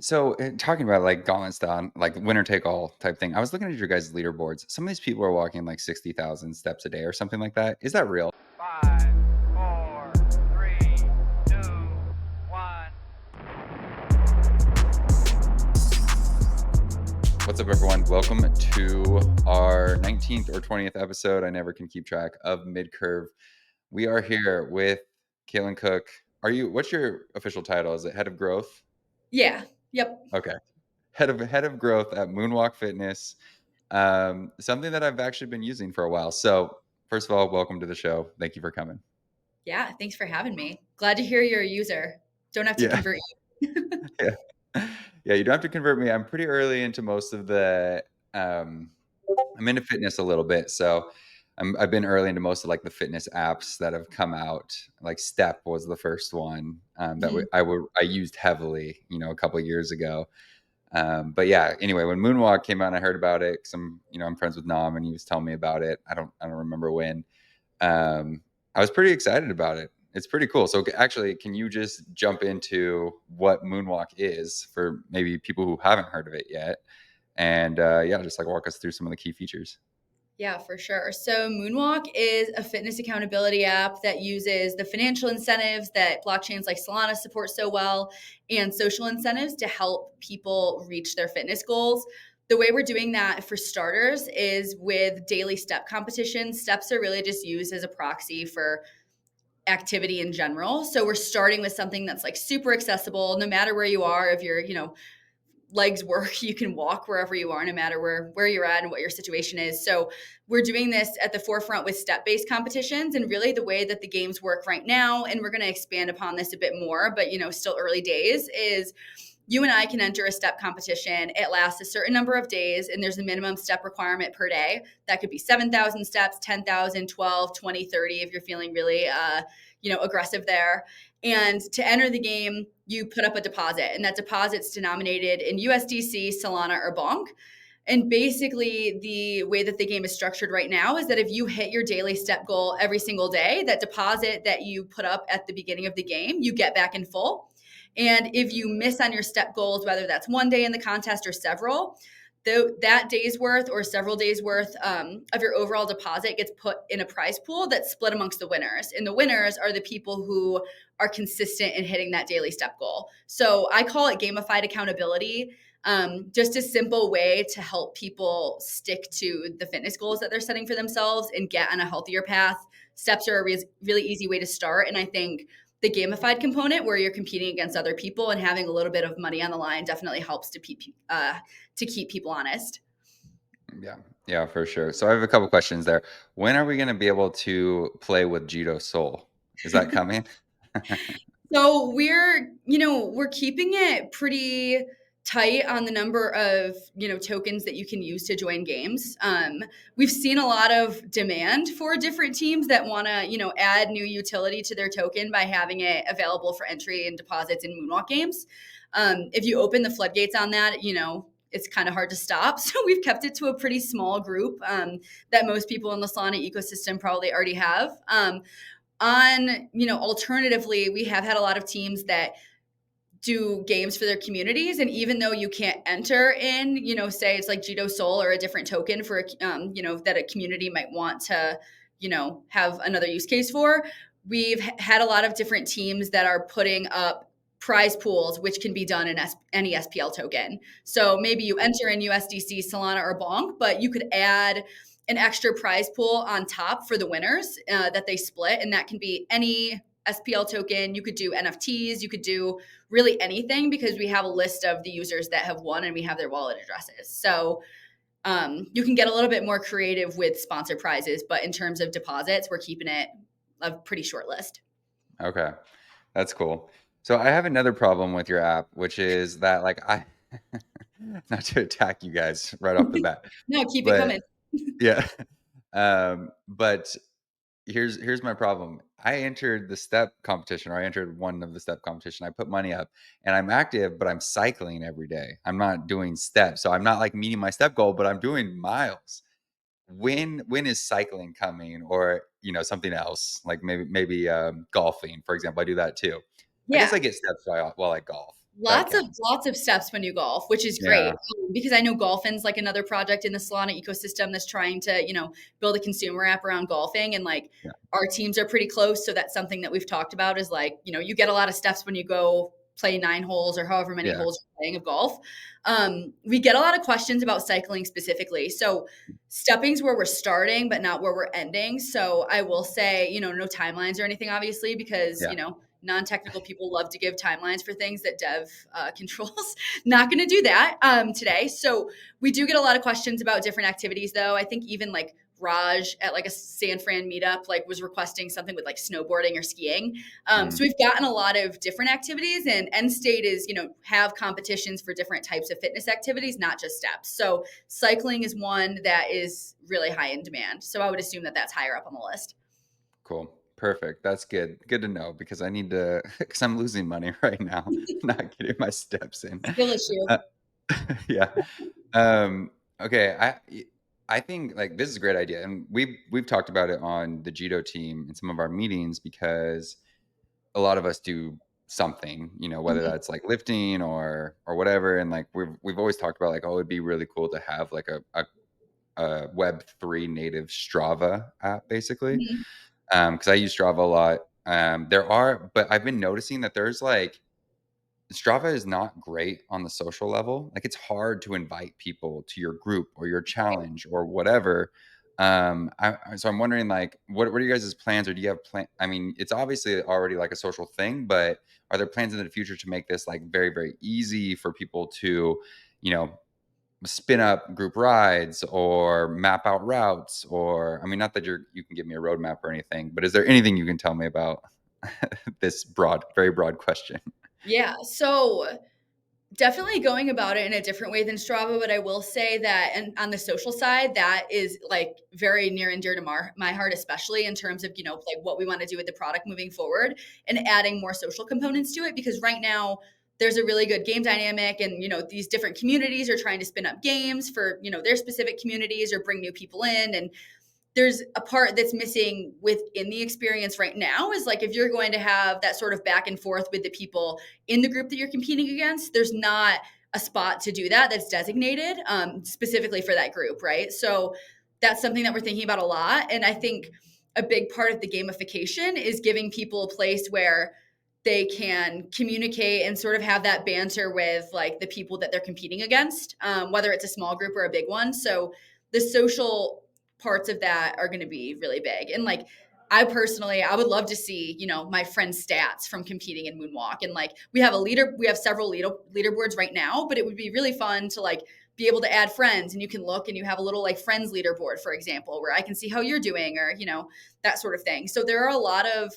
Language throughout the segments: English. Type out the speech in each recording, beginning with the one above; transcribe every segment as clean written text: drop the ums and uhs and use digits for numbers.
So, talking about like gauntlet style, like winner take all type thing, I was looking at your guys' leaderboards. Some of these people are walking like 60,000 steps a day or something like that. Is that real? Five, four, three, two, one. What's up, everyone? Welcome to our 19th or 20th episode. I never can keep track of Midcurve. We are here with Kaylin Cook. What's your official title? Is it head of growth? Yeah. Yep. Okay. Head of growth at Moonwalk Fitness. Something that I've actually been using for a while. So, first of all, welcome to the show. Thank you for coming. Yeah. Thanks for having me. Glad to hear you're a user. Don't have to Yeah. convert you. Yeah. Yeah, you don't have to convert me. I'm pretty early into most of the I'm into fitness a little bit, so I've been early into most of like the fitness apps that have come out. Like Step was the first one that Mhm. I used heavily, a couple of years ago. But yeah, anyway, when Moonwalk came out, and I heard about it. 'Cause I'm friends with Nam, and he was telling me about it. I don't remember when. Um, I was pretty excited about it. It's pretty cool. So actually, can you just jump into what Moonwalk is for maybe people who haven't heard of it yet? And yeah, just like walk us through some of the key features. Yeah, for sure. So, Moonwalk is a fitness accountability app that uses the financial incentives that blockchains like Solana support so well and social incentives to help people reach their fitness goals. The way we're doing that for starters is with daily step competitions. Steps are really just used as a proxy for activity in general. So we're starting with something that's like super accessible no matter where you are. If your, legs work, you can walk wherever you are, no matter where you're at and what your situation is. So we're doing this at the forefront with step-based competitions, and really the way that the games work right now, and we're going to expand upon this a bit more, but still early days, is you and I can enter a step competition. It lasts a certain number of days, and there's a minimum step requirement per day. That could be 7,000 steps, 10,000, 12, 20, 30 if you're feeling really aggressive there. And to enter the game, you put up a deposit, and that deposit's denominated in USDC, Solana, or Bonk. And basically, the way that the game is structured right now is that if you hit your daily step goal every single day, that deposit that you put up at the beginning of the game, you get back in full. And if you miss on your step goals, whether that's one day in the contest or several, that day's worth or several days worth of your overall deposit gets put in a prize pool that's split amongst the winners. And the winners are the people who are consistent in hitting that daily step goal. So I call it gamified accountability. Just a simple way to help people stick to the fitness goals that they're setting for themselves and get on a healthier path. Steps are a really easy way to start. And I think the gamified component where you're competing against other people and having a little bit of money on the line definitely helps to keep people honest. Yeah, yeah, for sure. So I have a couple questions there. When are we going to be able to play with JitoSOL? Is that coming? So we're keeping it pretty tight on the number of, tokens that you can use to join games. We've seen a lot of demand for different teams that want to, add new utility to their token by having it available for entry and deposits in Moonwalk games. If you open the floodgates on that, it's kind of hard to stop. So we've kept it to a pretty small group that most people in the Solana ecosystem probably already have. Alternatively, we have had a lot of teams that do games for their communities, and even though you can't enter in, say it's like JitoSOL or a different token for that a community might want to have another use case for, we've had a lot of different teams that are putting up prize pools, which can be done in any SPL token. So maybe you enter in USDC, Solana, or Bonk, but you could add an extra prize pool on top for the winners that they split, and that can be any SPL token. You could do NFTs, you could do really anything, because we have a list of the users that have won and we have their wallet addresses. So you can get a little bit more creative with sponsor prizes, but in terms of deposits, we're keeping it a pretty short list. Okay, that's cool. So I have another problem with your app, which is that like not to attack you guys right off the bat, No, keep it but coming. yeah. But here's my problem. I entered the step competition, or I entered one of the step competition. I put money up and I'm active, but I'm cycling every day. I'm not doing steps. So I'm not like meeting my step goal, but I'm doing miles. When is cycling coming, or something else like maybe golfing, for example? I do that too. I guess I Yeah. get steps while I golf. That Lots of steps when you golf, which is great, Yeah, because I know Golfin's like another project in the Solana ecosystem that's trying to, build a consumer app around golfing, and like yeah, our teams are pretty close, so that's something that we've talked about is like, you get a lot of steps when you go play 9 holes or however many yeah. holes you're playing of golf. We get a lot of questions about cycling specifically. So stepping's where we're starting, but not where we're ending. So I will say, no timelines or anything, obviously, because, Yeah. non-technical people love to give timelines for things that dev controls. Not going to do that today. So we do get a lot of questions about different activities, though. I think even like Raj at like a San Fran meetup, like was requesting something with like snowboarding or skiing. So Mm, we've gotten a lot of different activities, and end state is, have competitions for different types of fitness activities, not just steps. So cycling is one that is really high in demand. So I would assume that that's higher up on the list. cool. Perfect. That's good. Good to know because I need to, because I'm losing money right now, not getting my steps in. Skill issue. Uh, yeah. Um, okay. I think like this is a great idea. And we've talked about it on the Jito team in some of our meetings because a lot of us do something, whether Mhm. that's like lifting or whatever. And like we've always talked about like, oh, it'd be really cool to have like a Web3 native Strava app, basically. Mhm. Because I use Strava a lot. But I've been noticing that there's like Strava is not great on the social level. Like it's hard to invite people to your group or your challenge or whatever. So I'm wondering, like, what are you guys' plans, or do you have plan? I mean, it's obviously already like a social thing, but are there plans in the future to make this like very, very easy for people to, you know, spin up group rides or map out routes? Or I mean, not that you can give me a roadmap or anything, but is there anything you can tell me about this very broad question? Yeah. So definitely going about it in a different way than Strava, but I will say that, and on the social side, that is like very near and dear to my heart, especially in terms of, like what we want to do with the product moving forward and adding more social components to it. Because right now there's a really good game dynamic, and, these different communities are trying to spin up games for, their specific communities or bring new people in. And there's a part that's missing within the experience right now is like if you're going to have that sort of back and forth with the people in the group that you're competing against, there's not a spot to do that that's designated specifically for that group, right? So that's something that we're thinking about a lot. And I think a big part of the gamification is giving people a place where they can communicate and sort of have that banter with like the people that they're competing against, whether it's a small group or a big one. So the social parts of that are going to be really big. And like, I would love to see, my friend's stats from competing in Moonwalk. And like, we have several leaderboards right now, but it would be really fun to like be able to add friends, and you can look and you have a little like friends leaderboard, for example, where I can see how you're doing, or, that sort of thing. So there are a lot of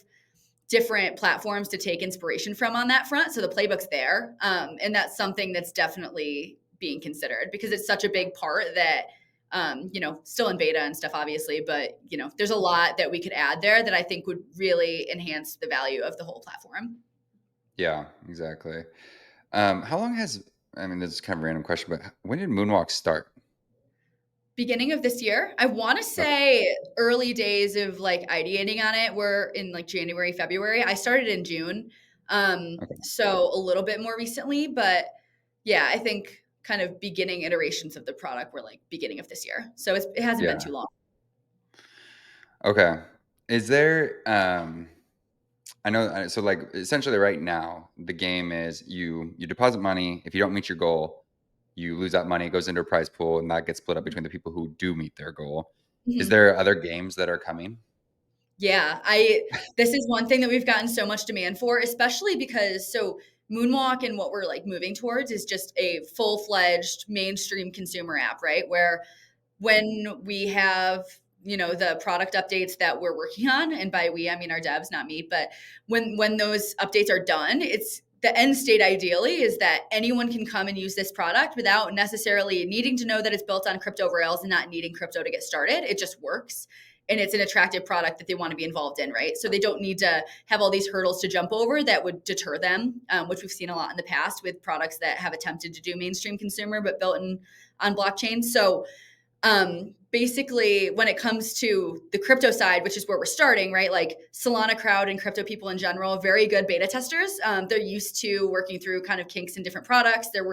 different platforms to take inspiration from on that front. So the playbook's there. And that's something that's definitely being considered because it's such a big part that, still in beta and stuff, obviously, but, there's a lot that we could add there that I think would really enhance the value of the whole platform. Yeah, exactly. How long has I mean, this is kind of a random question, but when did Moonwalk start? Beginning of this year, I want to Okay, say early days of like ideating on it were in like January, February. I started in June. okay, So a little bit more recently, but yeah, I think kind of beginning iterations of the product were like beginning of this year. So it hasn't been yeah, too long. okay. Is there I know so like essentially right now the game is you deposit money. If you don't meet your goal, you lose that money, it goes into a prize pool, and that gets split up between the people who do meet their goal. Is Mhm. there other games that are coming? Yeah, this is one thing that we've gotten so much demand for, especially because Moonwalk and what we're like moving towards is just a full-fledged mainstream consumer app, right? Where when we have, the product updates that we're working on, and by we I mean our devs, not me, but when those updates are done, it's the end state ideally is that anyone can come and use this product without necessarily needing to know that it's built on crypto rails and not needing crypto to get started. It just works, and it's an attractive product that they want to be involved in, right? So they don't need to have all these hurdles to jump over that would deter them, which we've seen a lot in the past with products that have attempted to do mainstream consumer but built on blockchain. So Basically, when it comes to the crypto side, which is where we're starting, right? Like Solana crowd and crypto people in general, very good beta testers. They're used to working through kind of kinks in different products. They're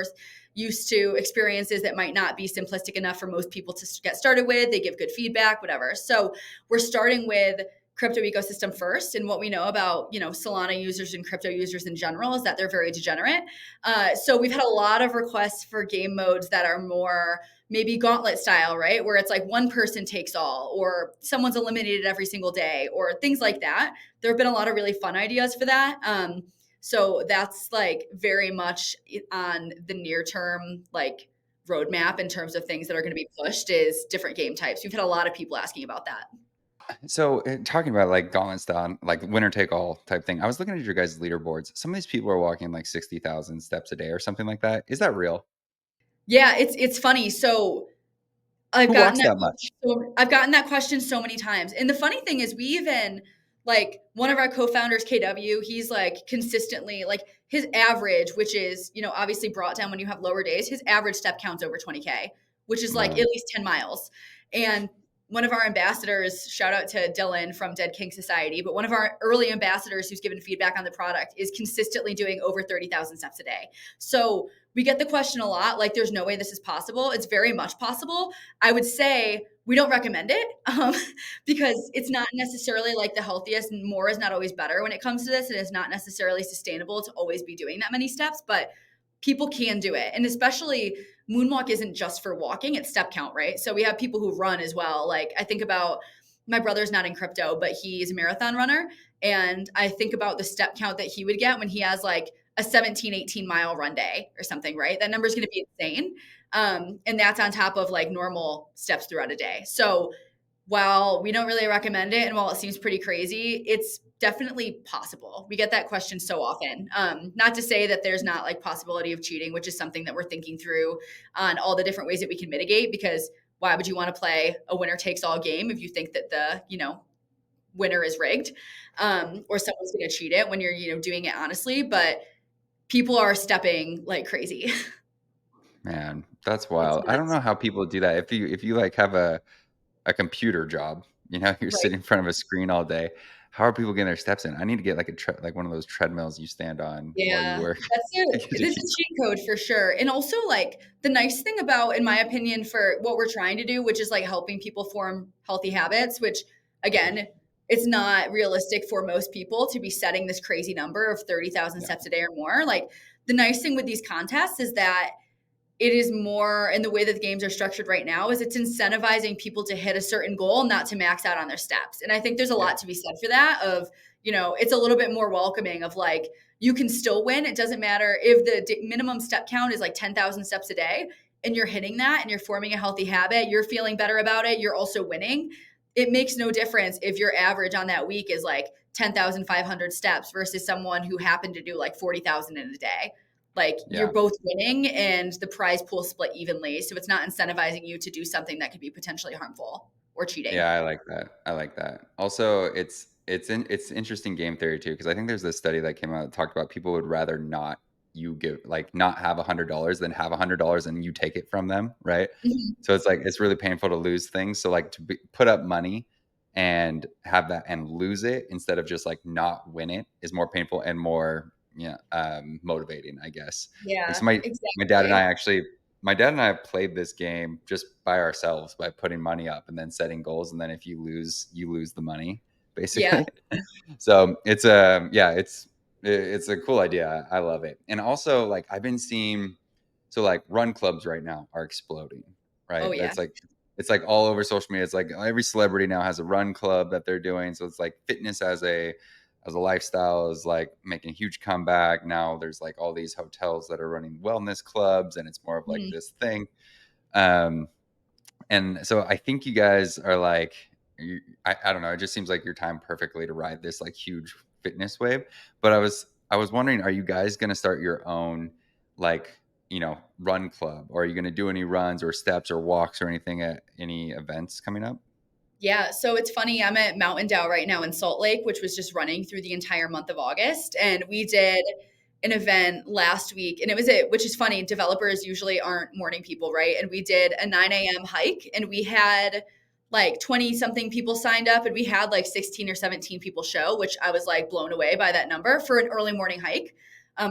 used to experiences that might not be simplistic enough for most people to get started with. They give good feedback, whatever. So we're starting with crypto ecosystem first. And what we know about, Solana users and crypto users in general is that they're very degenerate. So we've had a lot of requests for game modes that are more maybe gauntlet style, right? Where it's like one person takes all, or someone's eliminated every single day, or things like that. There have been a lot of really fun ideas for that. So that's like very much on the near term, like roadmap in terms of things that are going to be pushed is different game types. We've had a lot of people asking about that. So, talking about like gauntlet style, like winner take all type thing, I was looking at your guys' leaderboards. Some of these people are walking like 60,000 steps a day or something like that. Is that real? Yeah, it's funny. So I've Who gotten walks that that much? I've gotten that question so many times. And the funny thing is we even like one of our co-founders, KW, he's like consistently like his average, which is, obviously brought down when you have lower days, his average step counts over 20K, which is like Wow. at least 10 miles. And one of our ambassadors, shout out to Dylan from Dead King Society, but one of our early ambassadors who's given feedback on the product is consistently doing over 30,000 steps a day. So we get the question a lot, like there's no way this is possible. It's very much possible. I would say we don't recommend it because it's not necessarily like the healthiest. More is not always better when it comes to this. It is not necessarily sustainable to always be doing that many steps, but people can do it. And especially Moonwalk isn't just for walking, it's step count, right? So we have people who run as well. Like I think about my brother's not in crypto, but he's a marathon runner. And I think about the step count that he would get when he has like a 17, 18-mile run day or something, right? That number is going to be insane. And that's on top of like normal steps throughout a day. So while we don't really recommend it and while it seems pretty crazy, it's definitely possible. We get that question so often. Not to say that there's not like possibility of cheating, which is something that we're thinking through on all the different ways that we can mitigate, because why would you want to play a winner takes all game if you think that the, winner is rigged, or someone's going to cheat it when you're, doing it honestly, but people are stepping like crazy. Man, that's It's wild. I don't nuts. know how people do that. If you like have a computer job, you're Right. sitting in front of a screen all day. How are people getting their steps in? I need to get like like one of those treadmills you stand on while you Yeah, work. that's to it. get This to keep is cheat code for sure. And also, like, the nice thing about, in my opinion, for what we're trying to do, which is like helping people form healthy habits, which again, it's not realistic for most people to be setting this crazy number of 30,000 Yeah, steps a day or more. Like, the nice thing with these contests is that it is more, and the way that the games are structured right now is it's incentivizing people to hit a certain goal, not to max out on their steps. And I think there's a yeah, lot to be said for that of, it's a little bit more welcoming of like, you can still win. It doesn't matter if the minimum step count is like 10,000 steps a day and you're hitting that and you're forming a healthy habit, you're feeling better about it, you're also winning. It makes no difference if your average on that week is like 10,500 steps versus someone who happened to do like 40,000 in a day. Like you're yeah. both winning and the prize pool split evenly. So it's not incentivizing you to do something that could be potentially harmful or cheating. Yeah, I like that. I like that. Also, it's interesting game theory too, because I think there's this study that came out that talked about people would rather not you give like not have $100 than have $100 and you take it from them, right? Mhm. So it's like it's really painful to lose things. So like put up money and have that and lose it instead of just like not win it is more painful and more motivating, I guess. Like Yeah, so my dad and I exactly. actually my dad and I have played this game just by ourselves by putting money up and then setting goals, and then if you lose the money, Yeah. basically. So it's a yeah, it's a cool idea. I love it. And also like I've been seeing so like run clubs right now are exploding, Oh right? yeah. That's like it's like all over social media. It's like every celebrity now has a run club that they're doing. So it's like fitness as a lifestyle is like making a huge comeback. Now there's like all these hotels that are running wellness clubs and it's more of like Mhm. this thing. Um and so I think you guys are like, I don't know. It just seems like your time perfectly to ride this like huge fitness wave. But I was wondering, are you guys going to start your own like run club, or are you going to do any runs or steps or walks or anything at any events coming up? Yeah, so it's funny. I'm at Mountain Dow right now in Salt Lake, which was just running through the entire month of August. And we did an event last week, and which is funny. Developers usually aren't morning people, right? And we did a 9 a.m. hike, and we had like 20 something people signed up, and we had like 16 or 17 people show, which I was like blown away by that number for an early morning hike.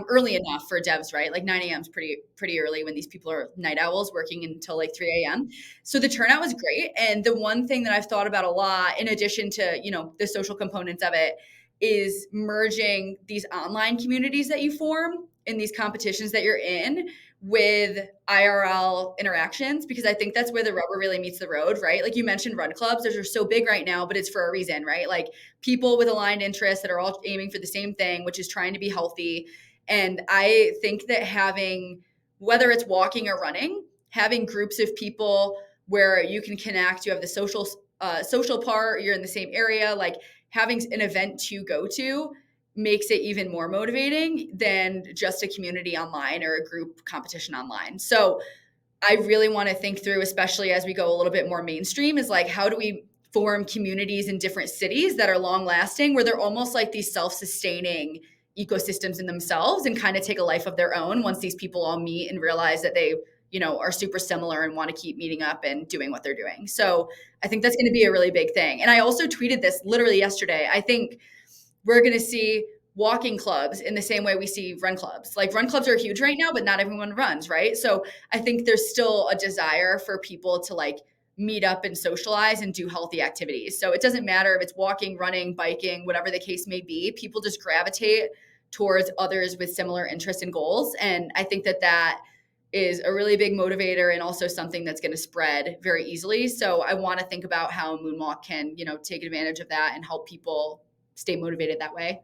Early enough for devs, right? Like 9 a.m. is pretty early when these people are night owls working until like 3 a.m. So the turnout was great. And the one thing that I've thought about a lot, in addition to, the social components of it, is merging these online communities that you form in these competitions that you're in with IRL interactions, because I think that's where the rubber really meets the road, right? Like you mentioned run clubs, those are so big right now, but it's for a reason, right? Like people with aligned interests that are all aiming for the same thing, which is trying to be healthy. And I think that having, whether it's walking or running, having groups of people where you can connect, you have the social part, you're in the same area, like having an event to go to makes it even more motivating than just a community online or a group competition online. So I really want to think through, especially as we go a little bit more mainstream, is like, how do we form communities in different cities that are long lasting, where they're almost like these self-sustaining ecosystems in themselves and kind of take a life of their own once these people all meet and realize that they, are super similar and want to keep meeting up and doing what they're doing. So I think that's going to be a really big thing. And I also tweeted this literally yesterday. I think we're going to see walking clubs in the same way we see run clubs. Like run clubs are huge right now, but not everyone runs, right? So I think there's still a desire for people to like meet up and socialize and do healthy activities. So it doesn't matter if it's walking, running, biking, whatever the case may be, people just gravitate towards others with similar interests and goals. And I think that is a really big motivator and also something that's going to spread very easily. So I want to think about how Moonwalk can, take advantage of that and help people stay motivated that way.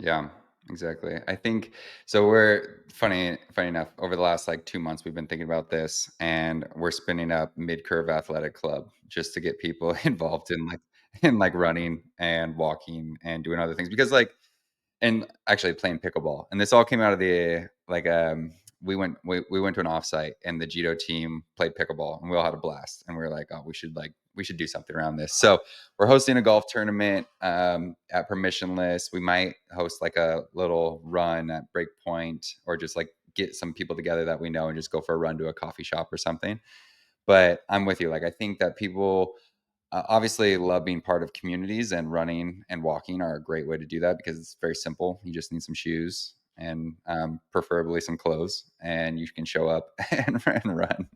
Yeah, exactly. I think so. We're funny enough, over the last like 2 months, we've been thinking about this, and we're spinning up Midcurve Athletic Club just to get people involved in like running and walking and doing other things, because like, and actually playing pickleball. And this all came out of the like we went to an offsite, and the Jito team played pickleball, and we all had a blast, and we were like, oh, we should do something around this. So we're hosting a golf tournament at permissionless. We might host like a little run at Breakpoint, or just like get some people together that we know and just go for a run to a coffee shop or something. But I'm with you. Like, I think that people obviously love being part of communities, and running and walking are a great way to do that because it's very simple. You just need some shoes and preferably some clothes, and you can show up and run.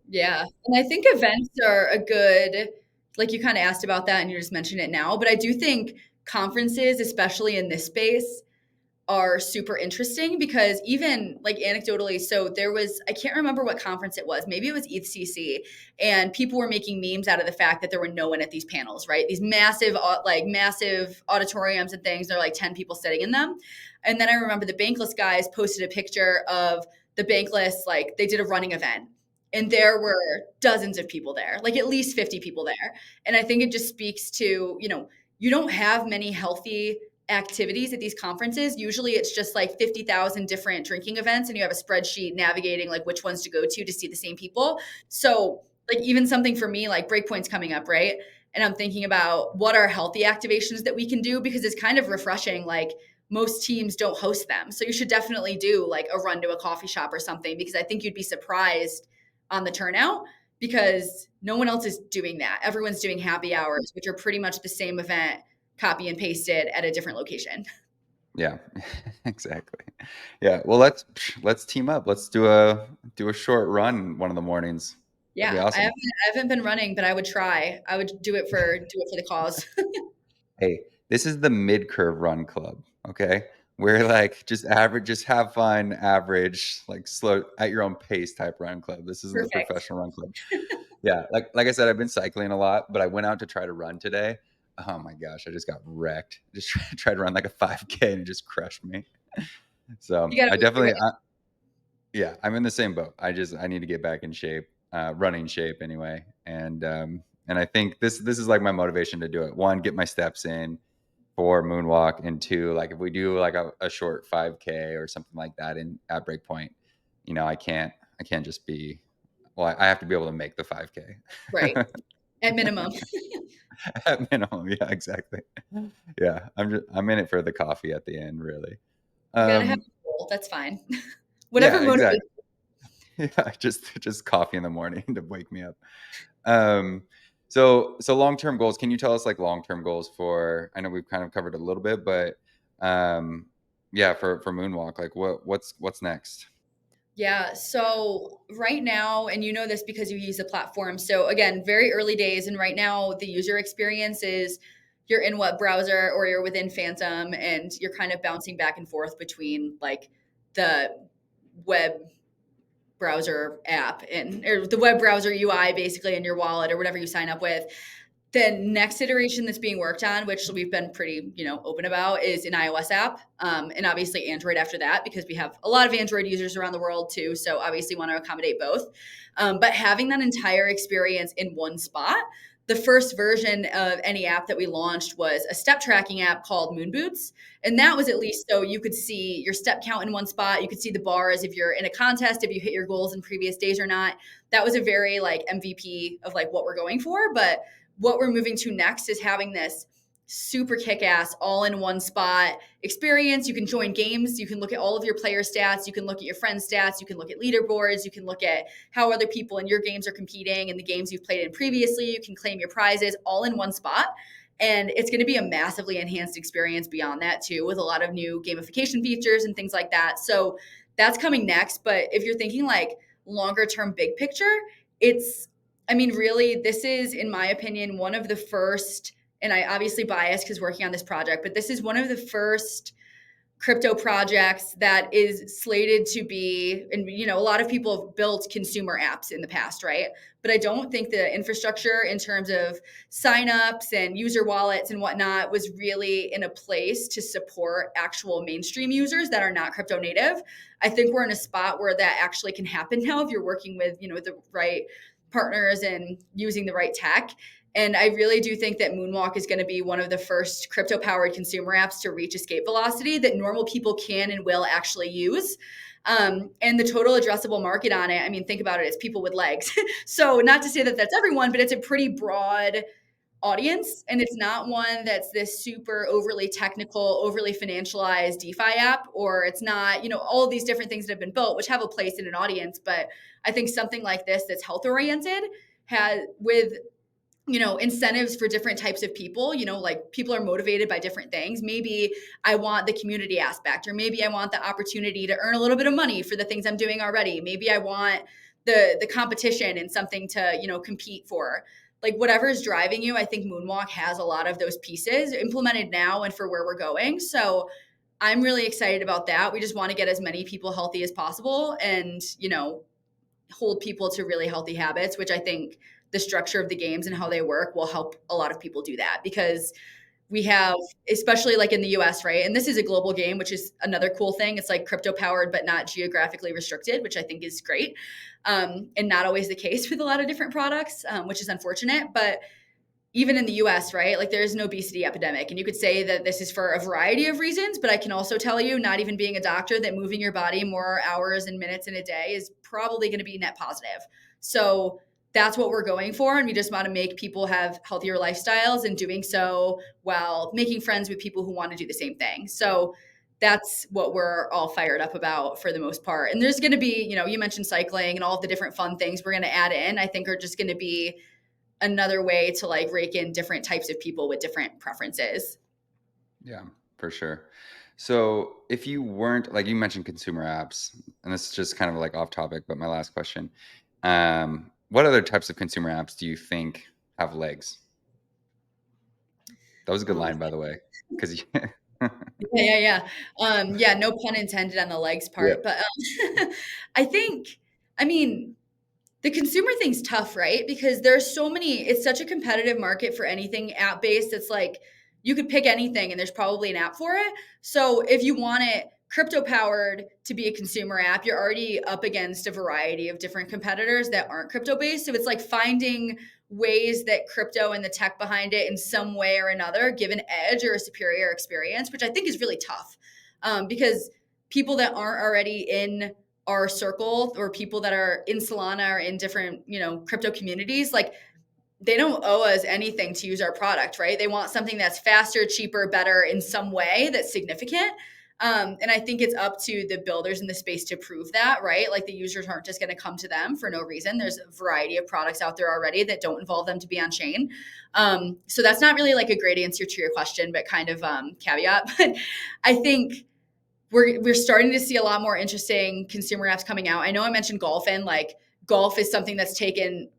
Yeah. And I think events are a good, like you kind of asked about that and you just mentioned it now, but I do think conferences, especially in this space, are super interesting because even like anecdotally, so there was, I can't remember what conference it was, maybe it was ETHCC, and people were making memes out of the fact that there were no one at these panels, right? These massive, like massive auditoriums and things, there are like 10 people sitting in them. And then I remember the Bankless guys posted a picture of the Bankless, like they did a running event. And there were dozens of people there, like at least 50 people there. And I think it just speaks to, you don't have many healthy activities at these conferences. Usually it's just like 50,000 different drinking events, and you have a spreadsheet navigating like which ones to go to see the same people. So like even something for me, like Breakpoint's coming up, right? And I'm thinking about what are healthy activations that we can do, because it's kind of refreshing. Like most teams don't host them. So you should definitely do like a run to a coffee shop or something, because I think you'd be surprised on the turnout, because no one else is doing that. Everyone's doing happy hours, which are pretty much the same event copy and pasted at a different location. Yeah, exactly. Yeah. Well, let's team up. Let's do a short run one of the mornings. That'd be Yeah, I awesome. haven't been running, but I would try. I would do it for the cause. Hey, this is the Mid-Curve Run Club, okay? We're like just average, just have fun, average, like slow at your own pace type run club. This isn't the Perfect. professional run club. Yeah, like I said, I've been cycling a lot, but I went out to try to run today. Oh my gosh, I just got wrecked. Just tried to run like a 5K, and it just crushed me. So You got to I move through definitely, it. yeah, I'm in the same boat. I need to get back in shape, running shape anyway. And I think this is like my motivation to do it. One, get my steps in for Moonwalk, and two, like if we do like a short 5K or something like that in at Breakpoint, I can't just be, well, I have to be able to make the 5K. Right. At minimum. At minimum. Yeah, exactly. Yeah. I'm in it for the coffee at the end, really. You got to have Um, a goal. That's fine. Whatever Yeah, motivates. exactly. Yeah, just coffee in the morning to wake me up. Um, so long-term goals, can you tell us, like, long-term goals for, I know we've kind of covered a little bit, but, um, yeah, for Moonwalk, like, what's next? Yeah. So right now, and you know this because you use the platform. So again, very early days. And right now, the user experience is you're in what browser or you're within Phantom and you're kind of bouncing back and forth between like the web browser app and or the web browser UI basically in your wallet or whatever you sign up with. The next iteration that's being worked on, which we've been pretty, open about, is an iOS app, and obviously Android after that, because we have a lot of Android users around the world too. So obviously want to accommodate both. But having that entire experience in one spot. The first version of any app that we launched was a step tracking app called Moon Boots. And that was at least so you could see your step count in one spot. You could see the bars if you're in a contest, if you hit your goals in previous days or not. That was a very like MVP of like what we're going for. But what we're moving to next is having this super kick-ass all in one spot experience. You can join games, you can look at all of your player stats, you can look at your friends stats, you can look at leaderboards, you can look at how other people in your games are competing and the games you've played in previously. You can claim your prizes all in one spot, and it's going to be a massively enhanced experience beyond that too, with a lot of new gamification features and things like that. So that's coming next. But if you're thinking like longer term big picture, it's really, this is, in my opinion, one of the first, and I obviously biased because working on this project, but this is one of the first crypto projects that is slated to be, and a lot of people have built consumer apps in the past, right? But I don't think the infrastructure in terms of signups and user wallets and whatnot was really in a place to support actual mainstream users that are not crypto native. I think we're in a spot where that actually can happen now if you're working with, the right partners and using the right tech. And I really do think that Moonwalk is going to be one of the first crypto powered consumer apps to reach escape velocity that normal people can and will actually use. And the total addressable market on it, think about it, it's people with legs. So, not to say that that's everyone, but it's a pretty broad audience. And it's not one that's this super overly technical, overly financialized DeFi app, or it's not, all of these different things that have been built, which have a place in an audience. But I think something like this that's health oriented has with incentives for different types of people, like people are motivated by different things. Maybe I want the community aspect, or maybe I want the opportunity to earn a little bit of money for the things I'm doing already. Maybe I want the competition and something to, compete for. Like whatever is driving you, I think Moonwalk has a lot of those pieces implemented now and for where we're going. So I'm really excited about that. We just want to get as many people healthy as possible and, hold people to really healthy habits, which I think the structure of the games and how they work will help a lot of people do that, because we have, especially like in the US, right? And this is a global game, which is another cool thing. It's like crypto powered, but not geographically restricted, which I think is great. And not always the case with a lot of different products, which is unfortunate. But even in the US, right? Like there's an obesity epidemic. And you could say that this is for a variety of reasons, but I can also tell you, not even being a doctor, that moving your body more hours and minutes in a day is probably going to be net positive. So that's what we're going for. And we just want to make people have healthier lifestyles and doing so while making friends with people who want to do the same thing. So that's what we're all fired up about for the most part. And there's going to be, you mentioned cycling and all of the different fun things we're going to add in, I think are just going to be another way to like rake in different types of people with different preferences. Yeah, for sure. So if you weren't, like, you mentioned consumer apps, and this is just kind of like off topic, but my last question, what other types of consumer apps do you think have legs? That was a good Oh, line, by the way, because yeah. No pun intended on the legs yeah, part, but I think, I mean, the consumer thing's tough, right? Because there's so many, it's such a competitive market for anything app based. It's like you could pick anything and there's probably an app for it. So if you want it crypto powered to be a consumer app, you're already up against a variety of different competitors that aren't crypto based. So it's like finding ways that crypto and the tech behind it in some way or another give an edge or a superior experience, which I think is really tough, because people that aren't already in our circle or people that are in Solana or in different, crypto communities, like they don't owe us anything to use our product, right? They want something that's faster, cheaper, better in some way that's significant. And I think it's up to the builders in the space to prove that, right? Like the users aren't just going to come to them for no reason. There's a variety of products out there already that don't involve them to be on chain. So that's not really like a great answer to your question, but kind of caveat. But I think we're starting to see a lot more interesting consumer apps coming out. I know I mentioned golf, and like golf is something that's taken,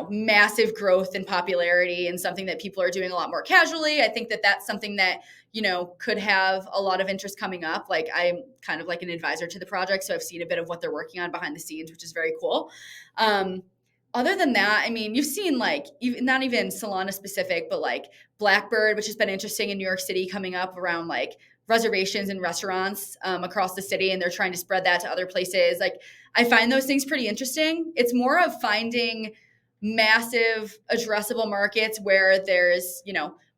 massive growth and popularity, and something that people are doing a lot more casually. I think that that's something that, could have a lot of interest coming up. Like I'm kind of like an advisor to the project, so I've seen a bit of what they're working on behind the scenes, which is very cool. Other than that, I mean, you've seen like even not even Solana specific, but like Blackbird, which has been interesting in New York City, coming up around like reservations and restaurants across the city, and they're trying to spread that to other places. Like I find those things pretty interesting. It's more of finding massive addressable markets where there's,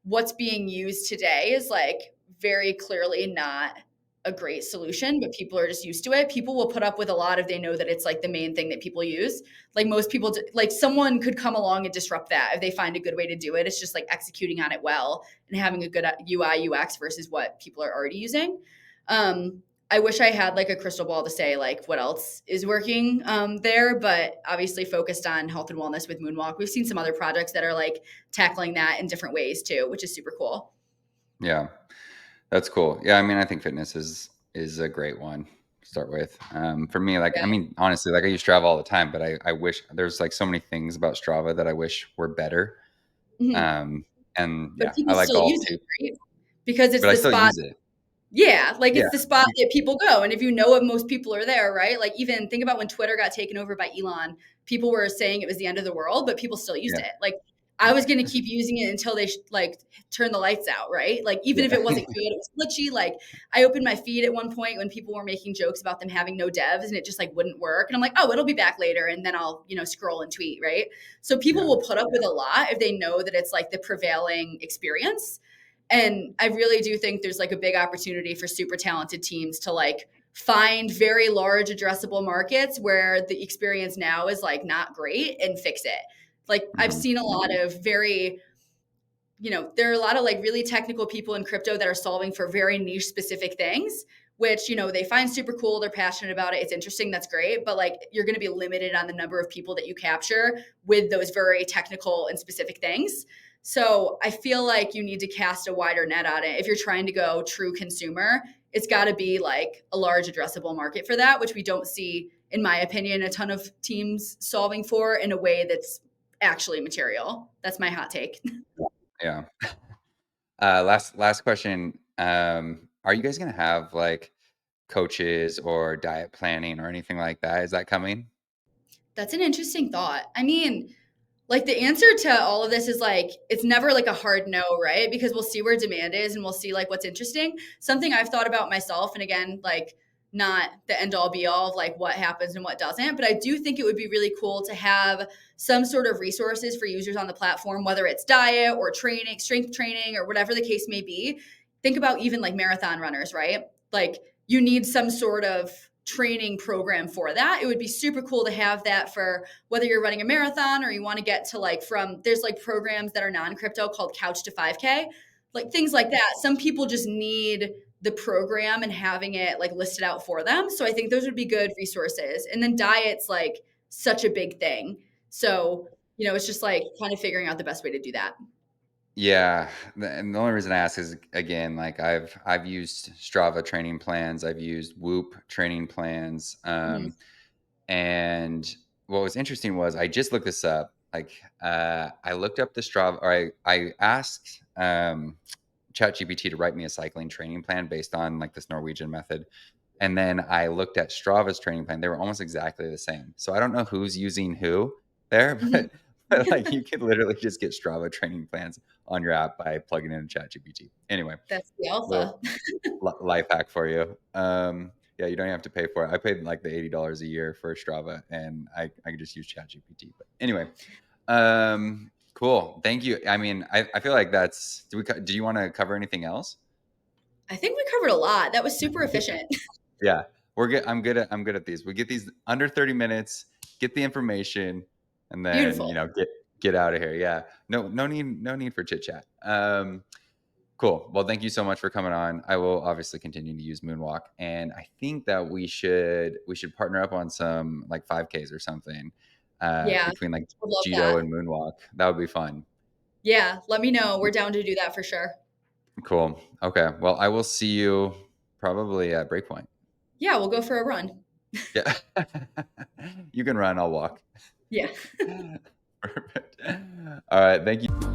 what's being used today is like very clearly not a great solution, but people are just used to it. People will put up with a lot if they know that it's like the main thing that people use. Like most people, like someone could come along and disrupt that if they find a good way to do it. It's just like executing on it well and having a good UI UX versus what people are already using. I wish I had like a crystal ball to say like what else is working there, but obviously focused on health and wellness with Moonwalk. We've seen some other projects that are like tackling that in different ways too, which is super cool. Yeah. That's cool. Yeah, I mean, I think fitness is a great one to start with. For me, like, I Yeah. mean, honestly, like I use Strava all the time, but I wish there's like so many things about Strava that I wish were better. Mhm. Um, and But yeah, I people like still golf use too, it, right? Because it's but I the still spot. use it. Yeah, like Yeah, it's the spot that people go. And if you know if most people are there, right? Like even think about when Twitter got taken over by Elon, people were saying it was the end of the world, but people still used yeah, it. Like I was going to keep using it until they like turn the lights out, right? Like even if yeah, it wasn't good, it was glitchy. Like I opened my feed at one point when people were making jokes about them having no devs and it just like wouldn't work. And I'm like, oh, it'll be back later. And then I'll, scroll and tweet, right? So people yeah, will put up with a lot if they know that it's like the prevailing experience. And I really do think there's like a big opportunity for super talented teams to like find very large addressable markets where the experience now is like not great and fix it. Like I've hmm seen a lot of very, there are a lot of like really technical people in crypto that are solving for very niche specific things, which, they find super cool. They're passionate about it. It's interesting. That's great. But like you're going to be limited on the number of people that you capture with those very technical and specific things. So I feel like you need to cast a wider net on it. If you're trying to go true consumer, it's got to be like a large addressable market for that, which we don't see, in my opinion, a ton of teams solving for in a way that's actually material. That's my hot take. yeah. Last question. Are you guys gonna have like coaches or diet planning or anything like that? Is that coming? That's an interesting thought. I mean, like the answer to all of this is like it's never like a hard no, right? Because we'll see where demand is and we'll see like what's interesting. Something I've thought about myself, and again, like not the end all be all of like what happens and what doesn't, but I do think it would be really cool to have some sort of resources for users on the platform, whether it's diet or training, strength training, or whatever the case may be. Think about even like marathon runners, right? Like you need some sort of training program for that. It would be super cool to have that for whether you're running a marathon or you want to get to like there's like programs that are non-crypto called Couch to 5K, like things like that. Some people just need the program and having it like listed out for them. So I think those would be good resources. And then diet's like such a big thing. So, it's just like kind of figuring out the best way to do that. Yeah, and the only reason I ask is again, like I've used Strava training plans, I've used Whoop training plans, Mhm. and what was interesting was I just looked this up. Like I looked up the Strava, or I asked ChatGPT to write me a cycling training plan based on like this Norwegian method, and then I looked at Strava's training plan. They were almost exactly the same. So I don't know who's using who there, Mhm. but like you could literally just get Strava training plans on your app by plugging in ChatGPT. Anyway, That's the little alpha. life hack for you. Yeah, you don't have to pay for it. I paid like the $80 a year for Strava, and I could just use ChatGPT. But anyway, cool. Thank you. I mean, I feel like that's. Do you want to cover anything else? I think we covered a lot. That was super efficient. Yeah, we're good. I'm good at these. We get these under 30 minutes, get the information, and then Beautiful. get out of here. Yeah. No need for chit chat. Cool. Well, thank you so much for coming on. I will obviously continue to use Moonwalk, and I think that we should partner up on some like 5Ks or something Yeah, between like would love Jito that. and Moonwalk. That would be fun. Yeah, let me know. We're down to do that for sure. Cool. Okay. Well, I will see you probably at Breakpoint. Yeah, we'll go for a run. Yeah. You can run. I'll walk. Yeah. Perfect. All right. Thank you.